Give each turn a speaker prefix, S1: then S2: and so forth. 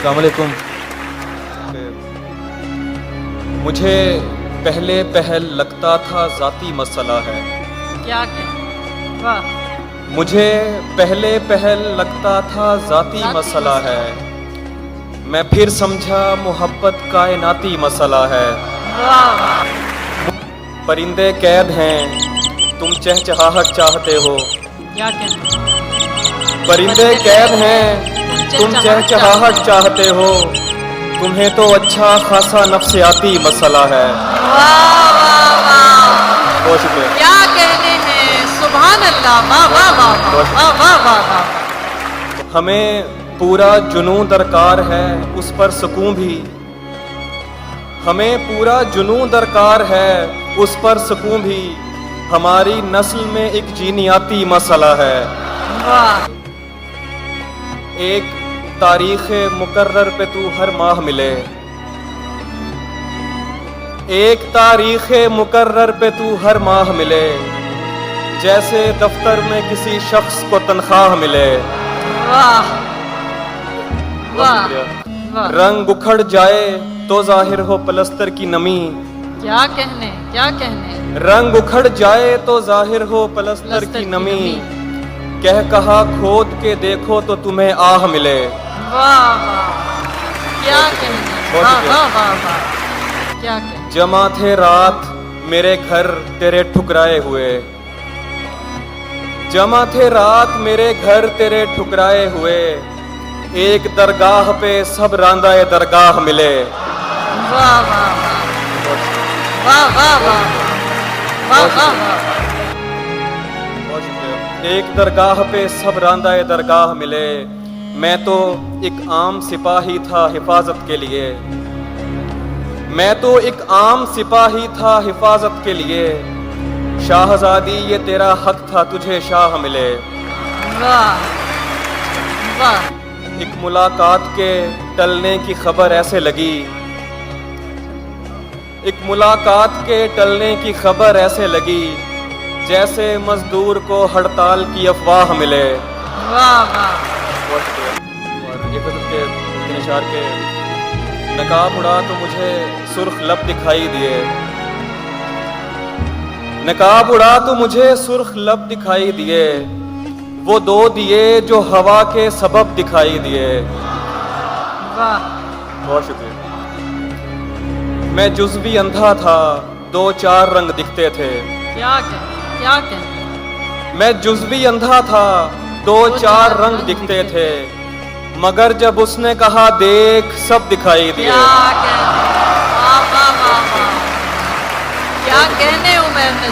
S1: अस्सलाम वालेकुम। मुझे पहले पहल लगता था ज़ाती मसला है।
S2: क्या कहें, वाह।
S1: मुझे पहले पहल लगता था ज़ाती मसला है, मैं फिर समझा मोहब्बत कायनाती मसला है।
S2: वाह वाह,
S1: परिंदे कैद हैं, तुम चहचहाहट चाहते हो।
S2: क्या कहें,
S1: परिंदे कैद हैं, तुम चहचहाहट चाहते हो। तुम्हें तो अच्छा खासा नफ्सियाती मसला है।
S2: वाह वाह वाह,
S1: बहुत शुक्रिया।
S2: क्या कहने हैं, सुभान अल्लाह, वाह वाह वाह वाह वाह वाह वाह।
S1: हमें पूरा जुनून दरकार है, उस पर सुकून भी। हमें पूरा जुनून दरकार है, उस पर सुकून भी। हमारी नस्ल में एक जीनियाती मसला है।
S2: वाह,
S1: एक तारीख़ मुकर्रर पे तू हर माह मिले। एक तारीख़ मुकर्रर पे तू हर माह मिले, जैसे दफ्तर में किसी शख्स को तनख्वाह मिले।
S2: वाह वाह वाह,
S1: रंग उखड़ जाए तो जाहिर हो पलस्तर की नमी।
S2: क्या कहने, क्या कहने,
S1: रंग उखड़ जाए तो जाहिर हो पलस्तर की नमी। कह कहा खोद के देखो तो तुम्हें आह मिले।
S2: वाह वाह, क्या कहने, वाह वाह वाह वाह, क्या कहने।
S1: जमा थे रात मेरे घर तेरे ठुकराए हुए। जमा थे रात मेरे घर तेरे ठुकराए हुए। एक दरगाह पे सब रांदाए दरगाह मिले।
S2: वाह वाह वाह वाह वाह वाह वाह वाह।
S1: एक दरगाह पे सब रांदाए दरगाह मिले। मैं तो एक आम सिपाही था हिफाजत के लिए। मैं तो एक आम सिपाही था हिफाजत के लिए। शाहजादी ये तेरा हक था तुझे शाह मिले।
S2: वाह वाह,
S1: एक मुलाकात के टलने की खबर ऐसे लगी। एक मुलाकात के टलने की खबर ऐसे लगी, जैसे मजदूर को हड़ताल की अफवाह मिले।
S2: वाह वाह,
S1: और ये गज़ल के तीन इशार के नकाब उड़ा तो मुझे सुर्ख लब दिखाई दिए। नकाब उड़ा तो मुझे सुर्ख लब दिखाई दिए। वो दो दिए जो हवा के सबब दिखाई दिए।
S2: वाह,
S1: बहुत शुक्रिया। मैं जुज़वी अंधा था, दो चार रंग दिखते थे।
S2: क्या कहें, क्या कहें,
S1: मैं जुज़वी अंधा था, दो चार रंग दिखते थे। मगर जब उसने कहा देख सब दिखाई दिए।
S2: क्या कहने, वाह वाह वाह वाह, क्या कहने उमर ने।